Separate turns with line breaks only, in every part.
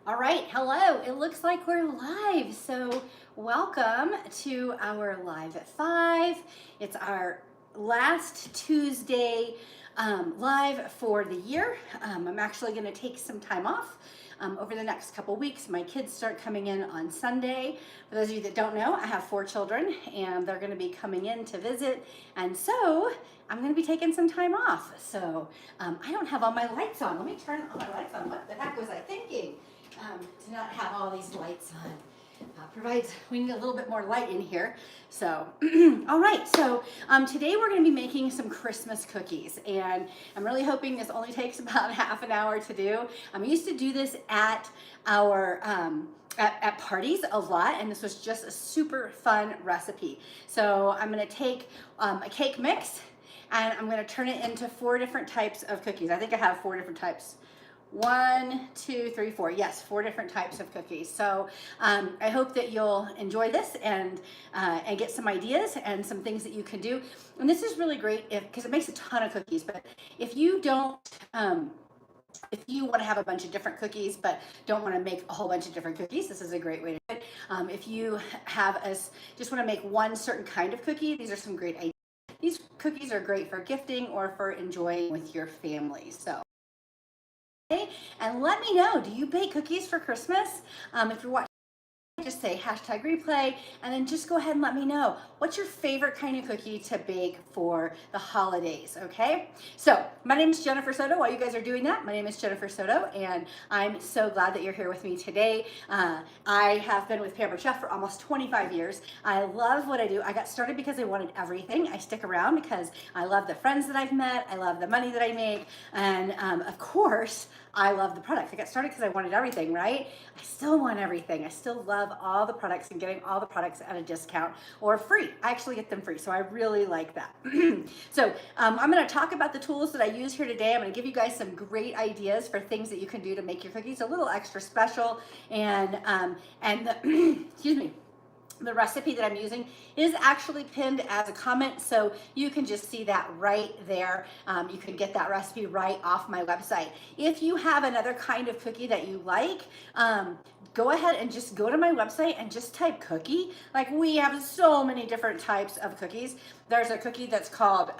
All right, hello. It looks like we're live. So, welcome to our Live at 5. It's our last Tuesday live for the year. I'm actually going to take some time off over the next couple weeks. My kids start coming in on Sunday. For those of you that don't know, I have 4 children and they're going to be coming in to visit. And so, I'm going to be taking some time off. So, I don't have all my lights on. Let me turn all my lights on. What the heck was I thinking? To not have all these lights on. We need a little bit more light in here. So, all right, so today we're going to be making some Christmas cookies, and I'm really hoping this only takes about half an hour to do. I used to do this at our at parties a lot, and this was just a super fun recipe. So I'm going to take a cake mix, and I'm going to turn it into 4 different types of cookies. I think I have 4 different types. 1, 2, 3, 4. Yes, 4 different types of cookies. So I hope that you'll enjoy this and get some ideas and some things that you can do. And this is really great because it makes a ton of cookies. But if you don't, if you want to have a bunch of different cookies but don't want to make a whole bunch of different cookies, this is a great way to do it. If you just want to make one certain kind of cookie, these are some great ideas. These cookies are great for gifting or for enjoying with your family. So. And let me know, do you bake cookies for Christmas? If you're watching, just say #replay, and then just go ahead and let me know what's your favorite kind of cookie to bake for the holidays. Okay, so my name is Jennifer Soto. While you guys are doing that, my name is Jennifer Soto, and I'm so glad that you're here with me today. I have been with Pampered Chef for almost 25 years. I love what I do. I got started because I wanted everything. I stick around because I love the friends that I've met. I love the money that I make, and of course I love the products. I got started because I wanted everything, right? I still want everything. I still love all the products and getting all the products at a discount or free. I actually get them free, so I really like that. So I'm going to talk about the tools that I use here today. I'm going to give you guys some great ideas for things that you can do to make your cookies a little extra special. And excuse me. The recipe that I'm using is actually pinned as a comment, so you can just see that right there. You can get that recipe right off my website. If you have another kind of cookie that you like, go ahead and just go to my website and just type cookie. Like, we have so many different types of cookies. There's a cookie that's called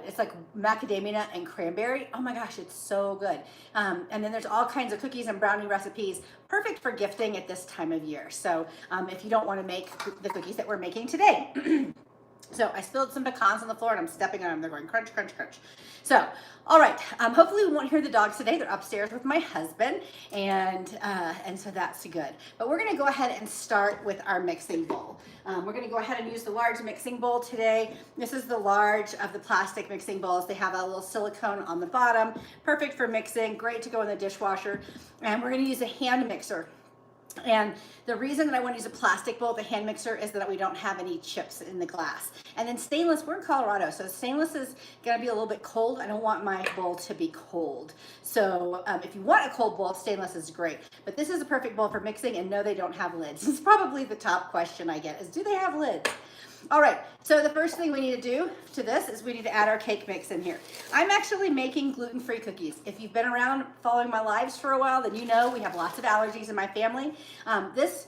it's like macadamia nut and cranberry. Oh my gosh, it's so good. And then there's all kinds of cookies and brownie recipes, perfect for gifting at this time of year. So if you don't want to make the cookies that we're making today. So I spilled some pecans on the floor and I'm stepping on them. They're going crunch, crunch, crunch. So, all right. Hopefully we won't hear the dogs today. They're upstairs with my husband, and so that's good. But we're going to go ahead and start with our mixing bowl. We're going to go ahead and use the large mixing bowl today. This is the large of the plastic mixing bowls. They have a little silicone on the bottom, perfect for mixing, great to go in the dishwasher. And we're going to use a hand mixer. And the reason that I want to use a plastic bowl, the hand mixer, is that we don't have any chips in the glass. And then stainless, we're in Colorado, so stainless is going to be a little bit cold. I don't want my bowl to be cold. So if you want a cold bowl, stainless is great. But this is a perfect bowl for mixing, and no, they don't have lids. It's probably the top question I get is, do they have lids? All right, so the first thing we need to do to this is we need to add our cake mix in here. I'm actually making gluten-free cookies. If you've been around following my lives for a while, then you know we have lots of allergies in my family. This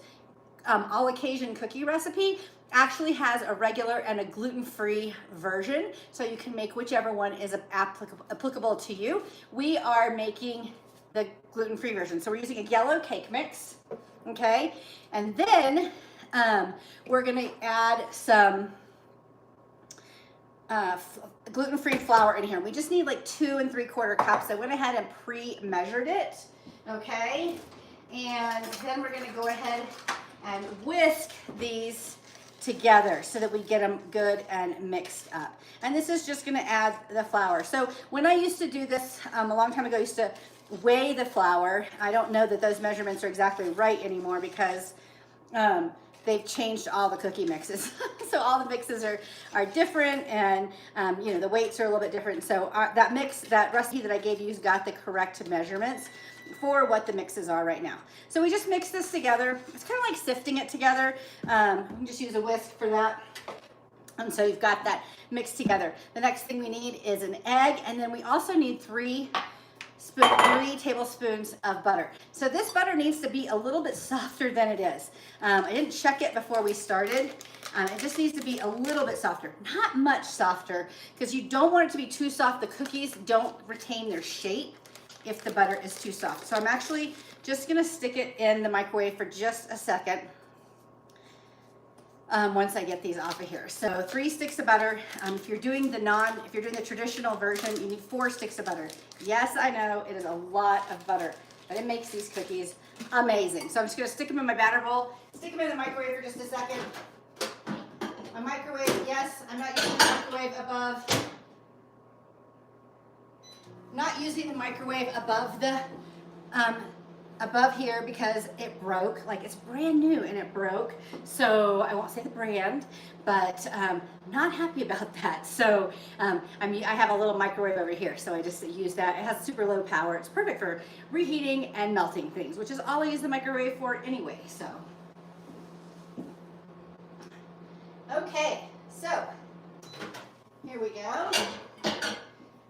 Occaision cookie recipe actually has a regular and a gluten-free version, so you can make whichever one is applicable to you. We are making the gluten-free version, so we're using a yellow cake mix, okay? And then we're going to add some gluten-free flour in here. We just need like 2 3/4 cups. I went ahead and pre-measured it, okay? And then we're going to go ahead and whisk these together so that we get them good and mixed up. And this is just going to add the flour. So when I used to do this a long time ago, I used to weigh the flour. I don't know that those measurements are exactly right anymore because they've changed all the cookie mixes. So all the mixes are different, and you know, the weights are a little bit different. So that recipe that I gave you has got the correct measurements for what the mixes are right now. So we just mix this together. It's kind of like sifting it together. You can just use a whisk for that. And so you've got that mixed together. The next thing we need is an egg, and then we also need 3 3 tablespoons of butter. So this butter needs to be a little bit softer than it is. I didn't check it before we started. It just needs to be a little bit softer, not much softer, because you don't want it to be too soft. The cookies don't retain their shape if the butter is too soft. So I'm actually just gonna stick it in the microwave for just a second. Once I get these off of here. So 3 sticks of butter. If you're doing the traditional version, you need 4 sticks of butter. Yes, I know, it is a lot of butter, but it makes these cookies amazing. So I'm just gonna stick them in my batter bowl, stick them in the microwave for just a second. My microwave, yes, I'm not using the microwave above. Not using the microwave above the, above here because it broke. Like, it's brand new and it broke. So I won't say the brand, but not happy about that. So I have a little microwave over here, so I just use that. It has super low power. It's perfect for reheating and melting things, which is all I use the microwave for anyway. So okay, so here we go.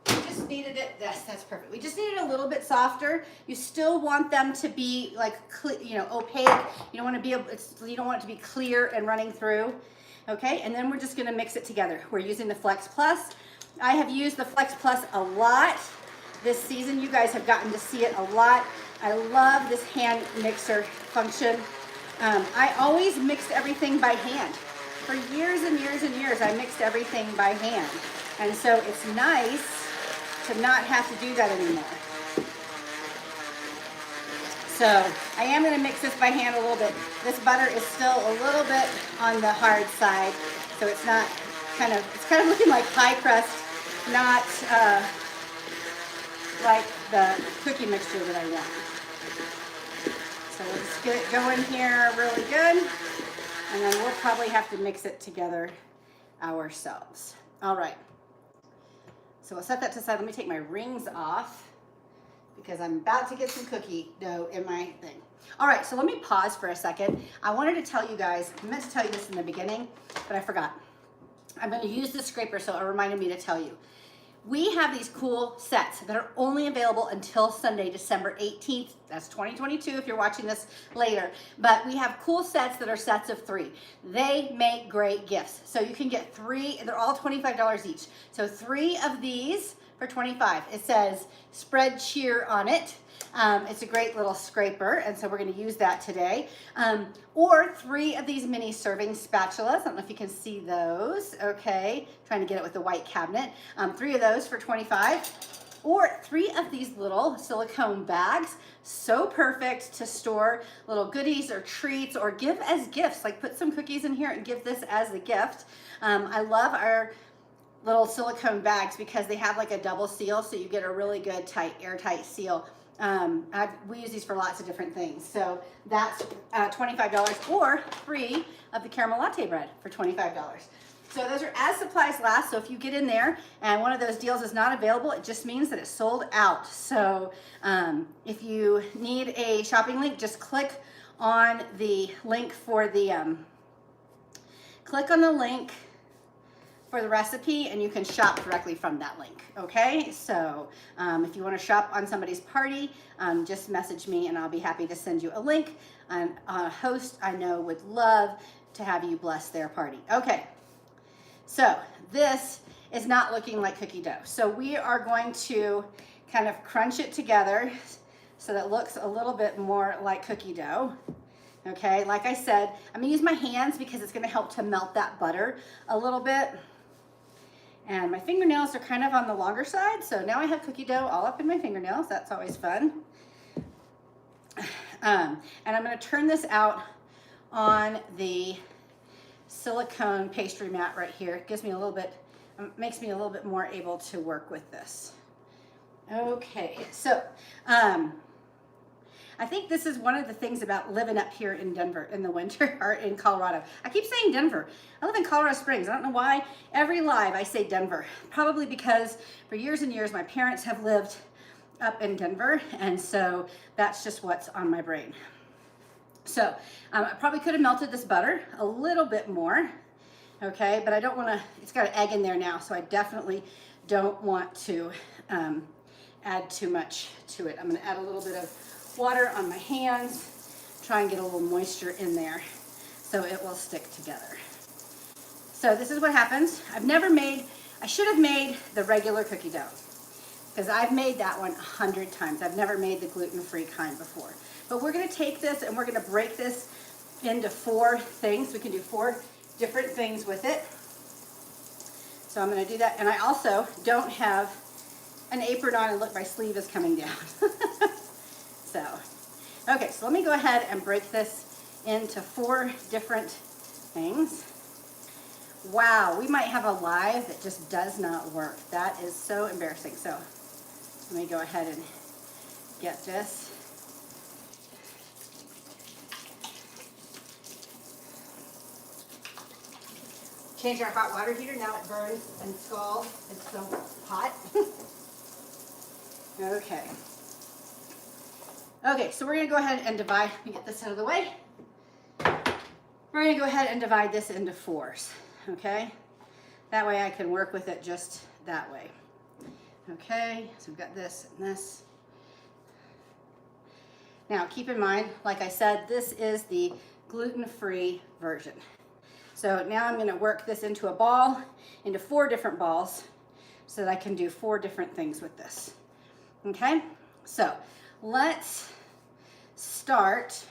Just needed it, that's perfect. We just needed a little bit softer. You still want them to be like, opaque. You don't want to be able, you don't want it to be clear and running through. Okay, and then we're just gonna mix it together. We're using the Flex Plus. I have used the Flex Plus a lot this season. You guys have gotten to see it a lot. I love this hand mixer function. I always mixed everything by hand. For years and years and years, I mixed everything by hand. And so it's nice to not have to do that anymore. So I am going to mix this by hand a little bit. This butter is still a little bit on the hard side, so it's not it's kind of looking like pie crust, not like the cookie mixture that I want. So we'll just get it going here really good, and then we'll probably have to mix it together ourselves. All right. So I'll set that to the side. Let me take my rings off because I'm about to get some cookie dough in my thing. All right, so let me pause for a second. I wanted to tell you guys, I meant to tell you this in the beginning, but I forgot. I'm going to use this scraper, so it reminded me to tell you. We have these cool sets that are only available until Sunday, December 18th. That's 2022 if you're watching this later. But we have cool sets that are sets of 3. They make great gifts. So you can get 3, they're all $25 each. So 3 of these for $25. It says spread cheer on it. It's a great little scraper, and so we're going to use that today. Or 3 of these mini serving spatulas. I don't know if you can see those. Okay, trying to get it with the white cabinet. 3 of those for $25. Or 3 of these little silicone bags. So perfect to store little goodies or treats or give as gifts. Like, put some cookies in here and give this as a gift. I love our little silicone bags because they have like a double seal, so you get a really good tight, airtight seal. We use these for lots of different things. So that's $25, or 3 of the caramel latte bread for $25. So those are as supplies last. So if you get in there and one of those deals is not available, it just means that it's sold out. So if you need a shopping link, just click on the link for the, click on the link for the recipe, and you can shop directly from that link. Okay, so if you want to shop on somebody's party, just message me and I'll be happy to send you a link. And a host I know would love to have you bless their party. Okay, so this is not looking like cookie dough. So we are going to kind of crunch it together so that it looks a little bit more like cookie dough. Okay, like I said, I'm gonna use my hands because it's gonna help to melt that butter a little bit. And my fingernails are kind of on the longer side, so now I have cookie dough all up in my fingernails. That's always fun. And I'm going to turn this out on the silicone pastry mat right here. It gives me a little bit, makes me a little bit more able to work with this. Okay, so I think this is one of the things about living up here in Denver in the winter, or in Colorado. I keep saying Denver. I live in Colorado Springs. I don't know why every live I say Denver. Probably because for years and years my parents have lived up in Denver, and so that's just what's on my brain. So I probably could have melted this butter a little bit more, okay, but I don't want to, it's got an egg in there now, so I definitely don't want to add too much to it. I'm gonna add a little bit of water on my hands, try and get a little moisture in there so it will stick together. So this is what happens. I should have made the regular cookie dough because I've made that one 100 times. I've never made the gluten-free kind before. But we're gonna take this and we're gonna break this into 4 things. We can do 4 different things with it. So I'm gonna do that. And I also don't have an apron on, and look, my sleeve is coming down. Okay, so let me go ahead and break this into 4 different things. Wow, we might have a live that just does not work. That is so embarrassing. So let me go ahead and get this. Change our hot water heater, now it burns and scalds. It's so hot. Okay. Okay, so we're gonna go ahead and divide, let me get this out of the way. We're gonna go ahead and divide this into 4s, okay? That way I can work with it just that way. Okay, so we've got this and this. Now keep in mind, like I said, this is the gluten-free version. So now I'm gonna work this into a ball, into 4 different balls, so that I can do 4 different things with this. Okay, so let's start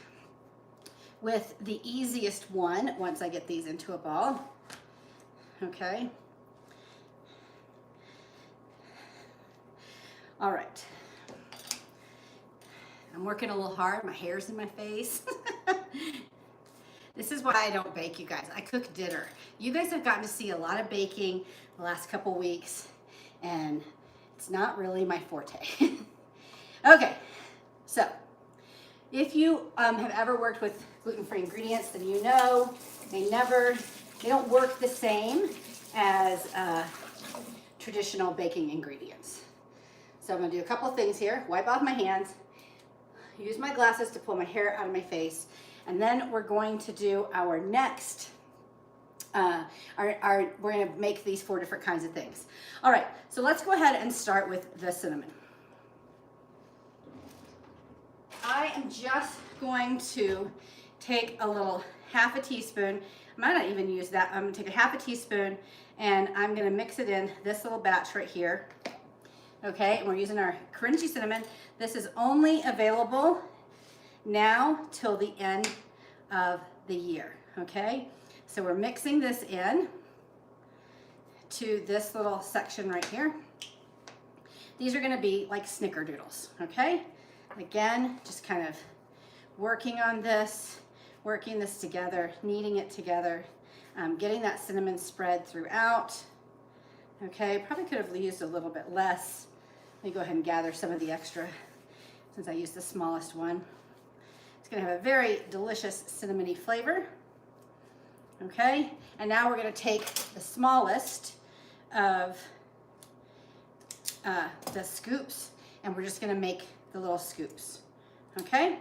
with the easiest one once I get these into a ball. Okay. All right. I'm working a little hard. My hair's in my face. This is why I don't bake, you guys. I cook dinner. You guys have gotten to see a lot of baking the last couple weeks, and it's not really my forte. Okay, so if you have ever worked with gluten-free ingredients, then you know they don't work the same as traditional baking ingredients. So I'm gonna do a couple of things here. Wipe off my hands, use my glasses to pull my hair out of my face, and then we're going to do our next, we're gonna make these 4 different kinds of things. All right, so let's go ahead and start with the cinnamon. I am just going to take a little half a teaspoon. I might not even use that. I'm gonna take a half a teaspoon and I'm gonna mix it in this little batch right here. Okay, and we're using our crunchy cinnamon. This is only available now till the end of the year, okay? So we're mixing this in to this little section right here. These are gonna be like snickerdoodles, okay? Again, just kind of working on this, working this together, kneading it together, getting that cinnamon spread throughout. Okay, probably could have used a little bit less. Let me go ahead and gather some of the extra since I used the smallest one. It's gonna have a very delicious cinnamony flavor. Okay, and now we're gonna take the smallest of the scoops and we're just gonna make the little scoops, okay?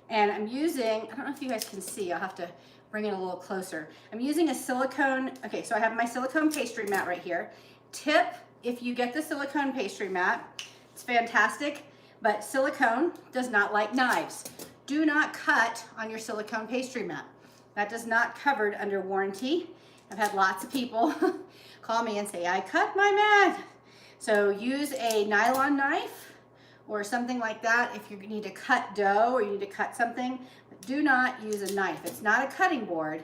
And I'm using, I don't know if you guys can see, I'll have to bring it a little closer. I'm using a silicone, okay, so I have my silicone pastry mat right here. Tip, if you get the silicone pastry mat, it's fantastic, but silicone does not like knives. Do not cut on your silicone pastry mat. That is not covered under warranty. I've had lots of people call me and say, I cut my mat. So use a nylon knife or something like that if you need to cut dough or you need to cut something. But do not use a knife. It's not a cutting board.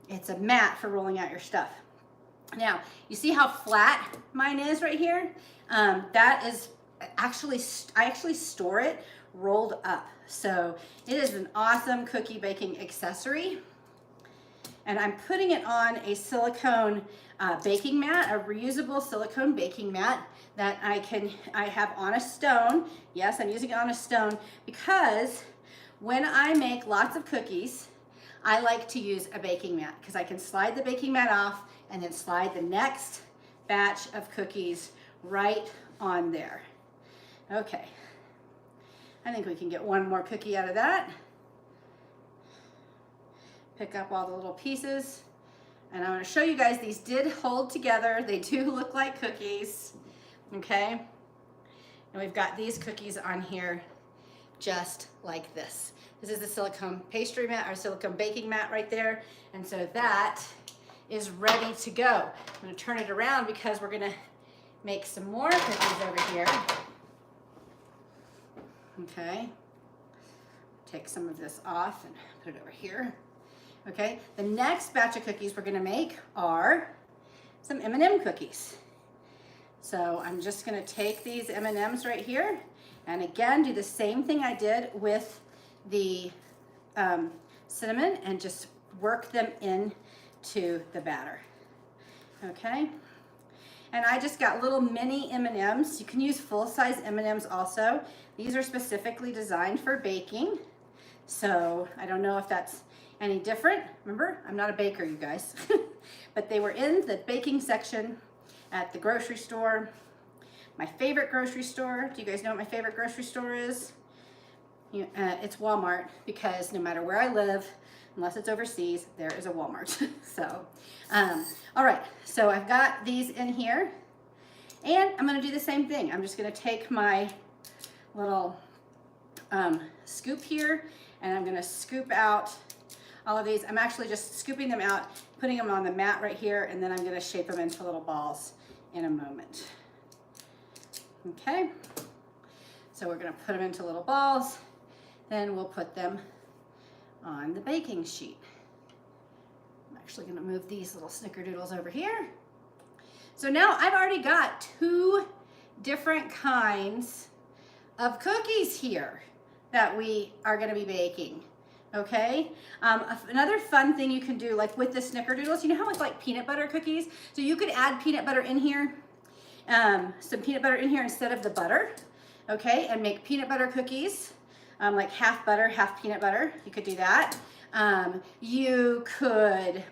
It's a mat for rolling out your stuff. Now, you see how flat mine is right here? That is actually, I actually store it rolled up. So it is an awesome cookie baking accessory. And I'm putting it on a silicone baking mat, a reusable silicone baking mat that I have on a stone. Yes, I'm using it on a stone because when I make lots of cookies, I like to use a baking mat because I can slide the baking mat off and then slide the next batch of cookies right on there. Okay, I think we can get one more cookie out of that. Pick up all the little pieces. And I'm gonna show you guys, these did hold together. They do look like cookies. okay? And we've got these cookies on here just like this. This is the silicone pastry mat, our silicone baking mat right there. And so that is ready to go. I'm gonna turn it around because we're gonna make some more cookies over here. Okay, take some of this off and put it over here. Okay, the next batch of cookies we're gonna make are some M&M cookies. So I'm just gonna take these M&Ms right here and again do the same thing I did with the cinnamon and just work them into the batter. Okay, and I just got little mini M&Ms. You can use full-size M&Ms also. These are specifically designed for baking. So I don't know if that's any different. Remember, I'm not a baker, you guys. But they were in the baking section at the grocery store. My favorite grocery store. Do you guys know what my favorite grocery store is? It's Walmart, because no matter where I live, unless it's overseas, there is a Walmart. So, all right, so I've got these in here and I'm gonna do the same thing. I'm just gonna take my little scoop here and I'm gonna scoop out all of these. I'm actually just scooping them out, putting them on the mat right here, and then I'm gonna shape them into little balls in a moment. Okay, so we're gonna put them into little balls, then we'll put them on the baking sheet. I'm actually gonna move these little snickerdoodles over here. So now I've already got 2 different kinds of cookies here that we are gonna be baking. Okay, another fun thing you can do, like with the snickerdoodles, you know how it's like peanut butter cookies? So you could add peanut butter in here, some peanut butter in here instead of the butter, okay, and make peanut butter cookies, like half butter, half peanut butter. You could do that. You could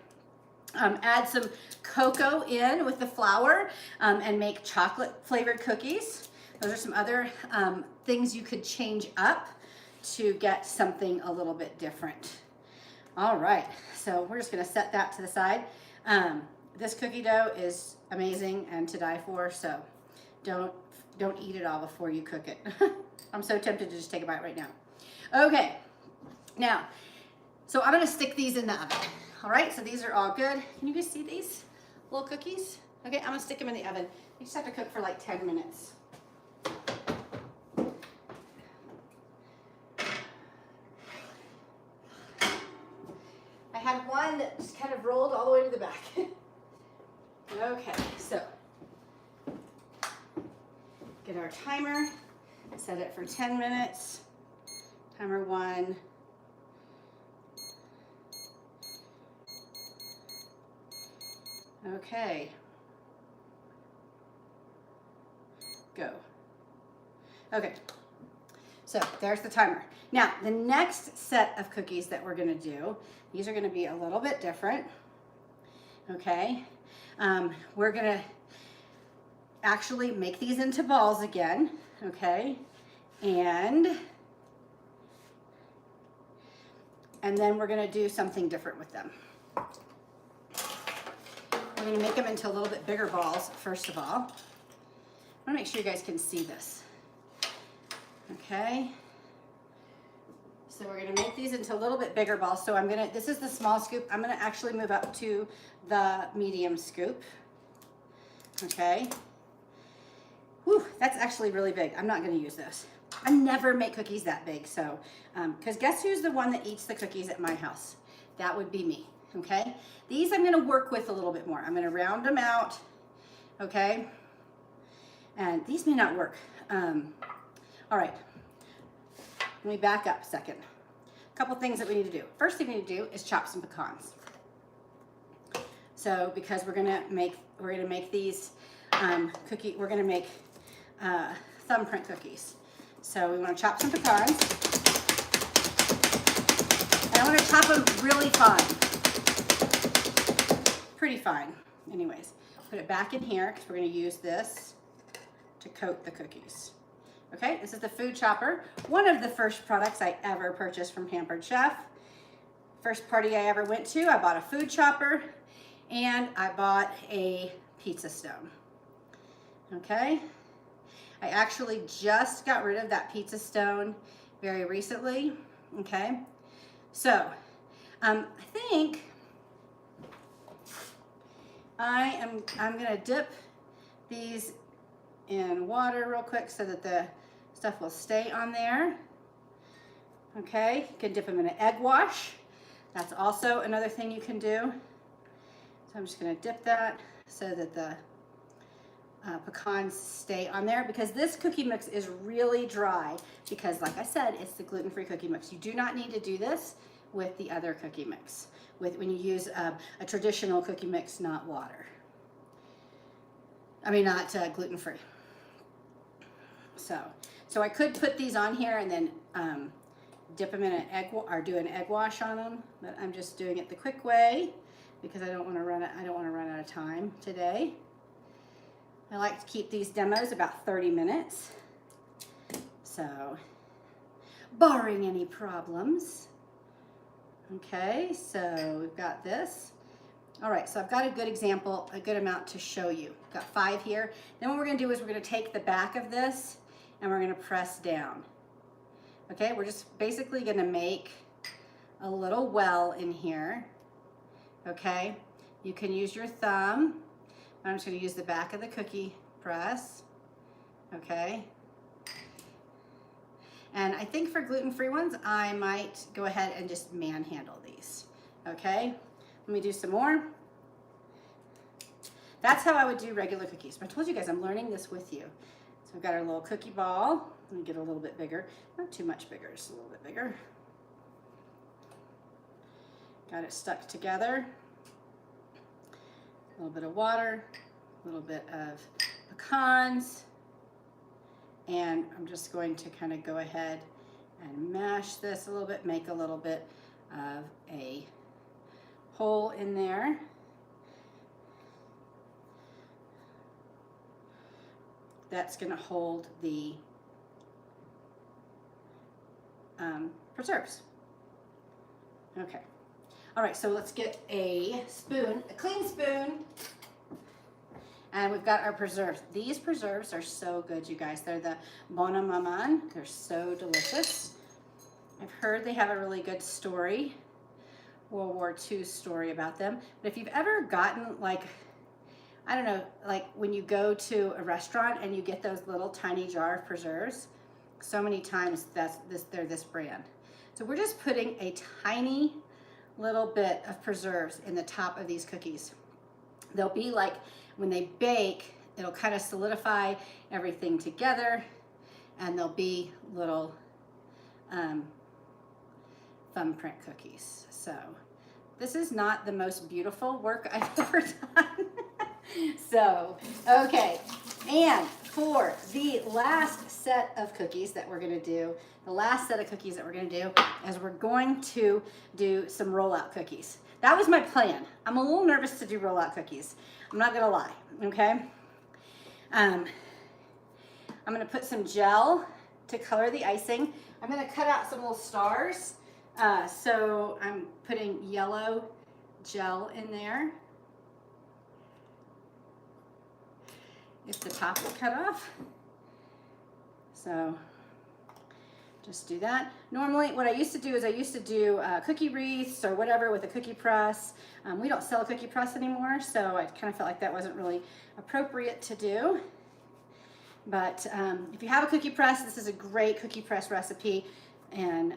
add some cocoa in with the flour and make chocolate flavored cookies. Those are some other things you could change up to get something a little bit different. All right, so we're just gonna set that to the side. This cookie dough is amazing and to die for, so don't eat it all before you cook it. I'm so tempted to just take a bite right now. Okay, now, so I'm gonna stick these in the oven. All right, so these are all good. Can you guys see these little cookies? Okay, I'm gonna stick them in the oven. They just have to cook for like 10 minutes. I had one that just kind of rolled all the way to the back. Okay, so get our timer, set it for 10 minutes. Timer 1. Okay. Go. Okay. So there's the timer. Now, the next set of cookies that we're gonna do, these are gonna be a little bit different, okay? We're gonna actually make these into balls again, okay? And then we're gonna do something different with them. We're gonna make them into a little bit bigger balls, first of all. I wanna make sure you guys can see this. Okay. So we're gonna make these into a little bit bigger balls. So this is the small scoop. I'm gonna actually move up to the medium scoop. Okay. Whew, that's actually really big. I'm not gonna use those. I never make cookies that big, so, because guess who's the one that eats the cookies at my house? That would be me, okay? These I'm gonna work with a little bit more. I'm gonna round them out, okay? And these may not work. All right, let me back up a second. A couple things that we need to do. First thing we need to do is chop some pecans. So because we're gonna make these we're gonna make thumbprint cookies. So we want to chop some pecans. And I want to chop them really fine. Pretty fine. Anyways, put it back in here because we're going to use this to coat the cookies. Okay, this is the food chopper. One of the first products I ever purchased from Pampered Chef. First party I ever went to, I bought a food chopper and I bought a pizza stone. Okay, I actually just got rid of that pizza stone very recently, okay? So, I think I'm gonna dip these in water real quick so that the stuff will stay on there. Okay, you can dip them in an egg wash. That's also another thing you can do. So I'm just gonna dip that so that the pecans stay on there, because this cookie mix is really dry because, like I said, it's the gluten-free cookie mix. You do not need to do this with the other cookie mix, when you use a traditional cookie mix, not water. I mean, not gluten-free. So I could put these on here and then dip them in an egg, or do an egg wash on them, but I'm just doing it the quick way because I don't want to run out of time today. I like to keep these demos about 30 minutes. So, barring any problems. Okay, so we've got this. All right, so I've got a good example, a good amount to show you. I've got 5 here. Then what we're gonna do is we're gonna take the back of this and we're gonna press down. Okay, we're just basically gonna make a little well in here. Okay, you can use your thumb. I'm just gonna use the back of the cookie press. Okay. And I think for gluten-free ones, I might go ahead and just manhandle these. Okay, let me do some more. That's how I would do regular cookies. But I told you guys I'm learning this with you. So we've got our little cookie ball. Let me get a little bit bigger. Not too much bigger, just a little bit bigger. Got it stuck together. A little bit of water, a little bit of pecans, and I'm just going to kind of go ahead and mash this a little bit, make a little bit of a hole in there. That's going to hold the preserves. Okay. All right, so let's get a spoon, a clean spoon, and we've got our preserves. These preserves are so good, you guys. They're the Bona Maman. They're so delicious. I've heard they have a really good story, World War II story about them. But if you've ever gotten, like, I don't know, like when you go to a restaurant and you get those little tiny jar of preserves, so many times they're this brand. So we're just putting a tiny little bit of preserves in the top of these cookies. They'll be like, when they bake, it'll kind of solidify everything together, and they'll be little thumbprint cookies. So this is not the most beautiful work I've ever done. So, okay, and for the last set of cookies that we're gonna do, is we're going to do some rollout cookies. That was my plan. I'm a little nervous to do rollout cookies. I'm not gonna lie, okay? I'm gonna put some gel to color the icing. I'm gonna cut out some little stars. So I'm putting yellow gel in there. If the top is cut off. So just do that. Normally what I used to do is I used to do cookie wreaths or whatever with a cookie press. We don't sell a cookie press anymore, so I kind of felt like that wasn't really appropriate to do. But if you have a cookie press, this is a great cookie press recipe, and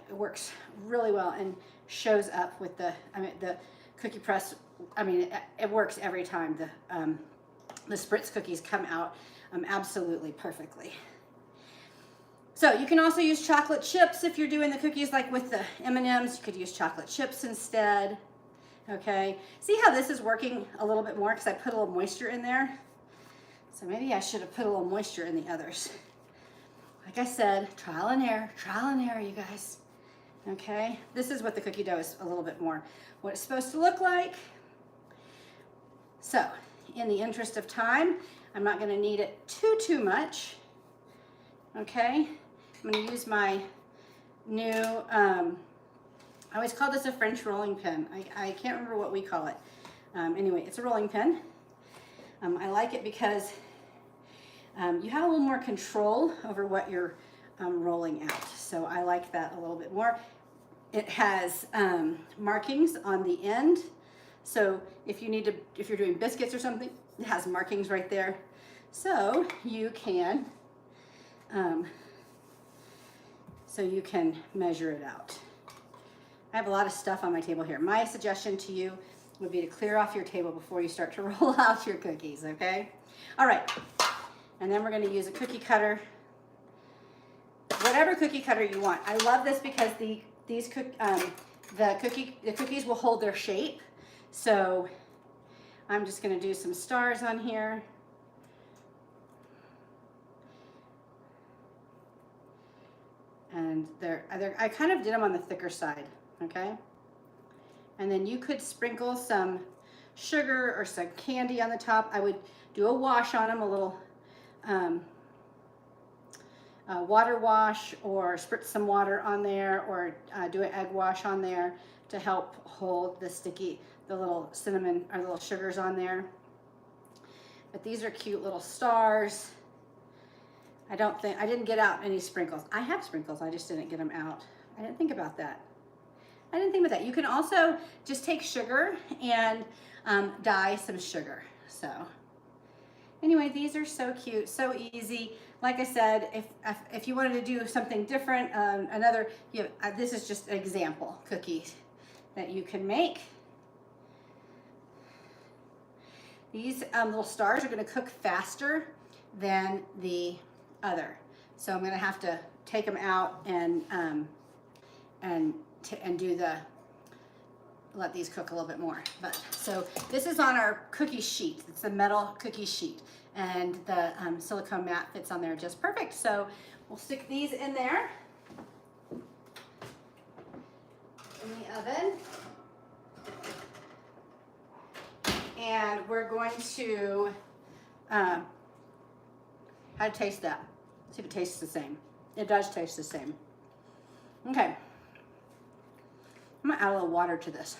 it works really well and shows up with the cookie press. I mean, it works every time. The spritz cookies come out absolutely perfectly. So you can also use chocolate chips if you're doing the cookies like with the M&Ms. You could use chocolate chips instead. Okay, see how this is working a little bit more because I put a little moisture in there. So maybe I should have put a little moisture in the others. Like I said, trial and error, you guys. Okay, this is what the cookie dough is a little bit more what it's supposed to look like. So in the interest of time, I'm not going to knead it too much. Okay, I'm going to use my new, I always call this a French rolling pin. I can't remember what we call it. Anyway, it's a rolling pin. I like it because you have a little more control over what you're rolling out. So I like that a little bit more. It has markings on the end. So if you're doing biscuits or something, it has markings right there. So you can measure it out. I have a lot of stuff on my table here. My suggestion to you would be to clear off your table before you start to roll out your cookies, okay? All right, and then we're gonna use a cookie cutter. Whatever cookie cutter you want. I love this because the cookies will hold their shape. So I'm just gonna do some stars on here. And I kind of did them on the thicker side, okay? And then you could sprinkle some sugar or some candy on the top. I would do a wash on them, a little water wash, or spritz some water on there, or do an egg wash on there to help hold the little cinnamon or little sugars on there. But these are cute little stars. I didn't get out any sprinkles. I have sprinkles, I just didn't get them out. I didn't think about that. You can also just take sugar and dye some sugar. So anyway, these are so cute, so easy. Like I said, if you wanted to do something different, this is just an example cookies that you can make. These little stars are going to cook faster than the other, so I'm going to have to take them out and let these cook a little bit more. But so this is on our cookie sheet. It's a metal cookie sheet, and the silicone mat fits on there just perfect. So we'll stick these in there in the oven, and we're going to how to taste that. See if it tastes the same. It does taste the same. Okay. I'm gonna add a little water to this.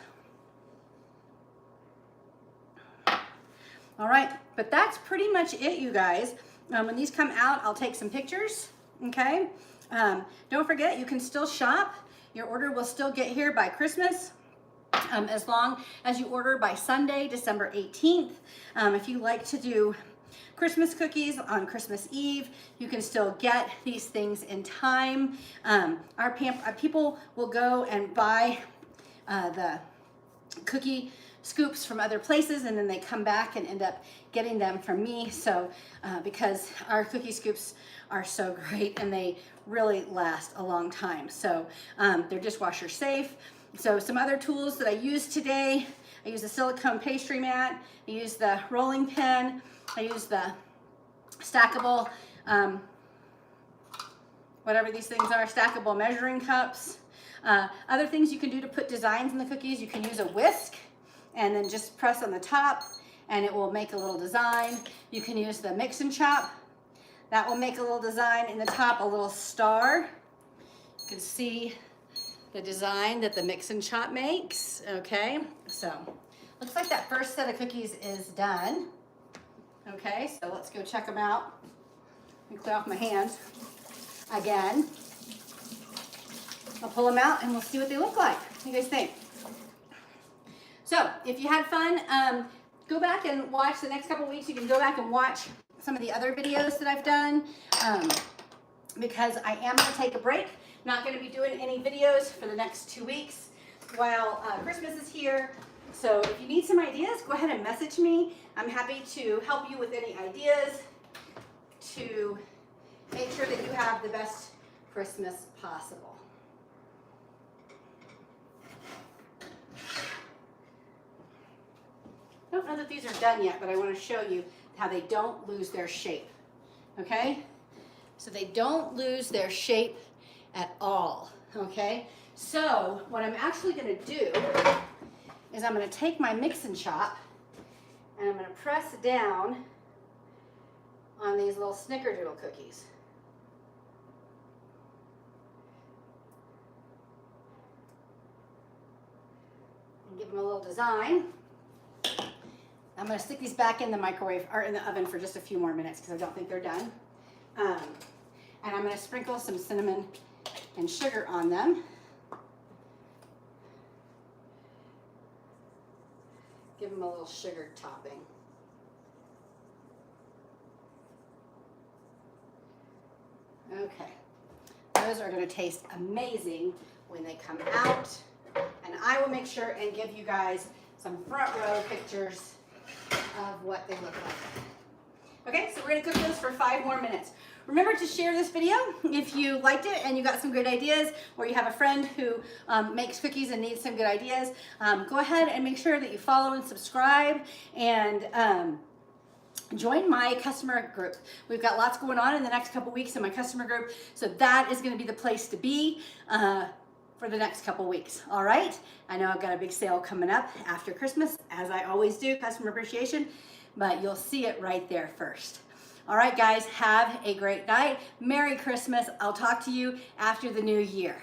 All right, but that's pretty much it, you guys. When these come out, I'll take some pictures, okay? Don't forget, you can still shop. Your order will still get here by Christmas, as long as you order by Sunday, December 18th. If you like to do Christmas cookies on Christmas Eve, you can still get these things in time. Our people will go and buy the cookie scoops from other places, and then they come back and end up getting them from me. So because our cookie scoops are so great and they really last a long time. So they're dishwasher safe. So some other tools that I used today, I used the silicone pastry mat, I used the rolling pin, I used the stackable, whatever these things are, stackable measuring cups. Other things you can do to put designs in the cookies, you can use a whisk and then just press on the top and it will make a little design. You can use the mix and chop. That will make a little design in the top, a little star. You can see the design that the mix and chop makes, okay? So, looks like that first set of cookies is done. Okay, so let's go check them out. Let me clear off my hands again. I'll pull them out and we'll see what they look like. What do you guys think? So, if you had fun, go back and watch the next couple weeks. You can go back and watch some of the other videos that I've done, because I am going to take a break. Not going to be doing any videos for the next 2 weeks while Christmas is here. So if you need some ideas, go ahead and message me. I'm happy to help you with any ideas to make sure that you have the best Christmas possible. I don't know that these are done yet, but I want to show you how they don't lose their shape, okay? So they don't lose their shape at all, okay? So what I'm actually going to do is I'm going to take my mix and chop and I'm going to press down on these little snickerdoodle cookies. And give them a little design. I'm gonna stick these back in the microwave or in the oven for just a few more minutes because I don't think they're done. And I'm gonna sprinkle some cinnamon and sugar on them. Give them a little sugar topping. Okay, those are gonna taste amazing when they come out. And I will make sure and give you guys some front row pictures of what they look like. Okay, so we're gonna cook those for 5 more minutes. Remember to share this video if you liked it and you got some good ideas, or you have a friend who makes cookies and needs some good ideas. Go ahead and make sure that you follow and subscribe, and join my customer group. We've got lots going on in the next couple weeks in my customer group, so that is going to be the place to be for the next couple weeks. All right, I know I've got a big sale coming up after Christmas, as I always do, customer appreciation, but you'll see it right there first. All right, guys, have a great night. Merry Christmas. I'll talk to you after the new year.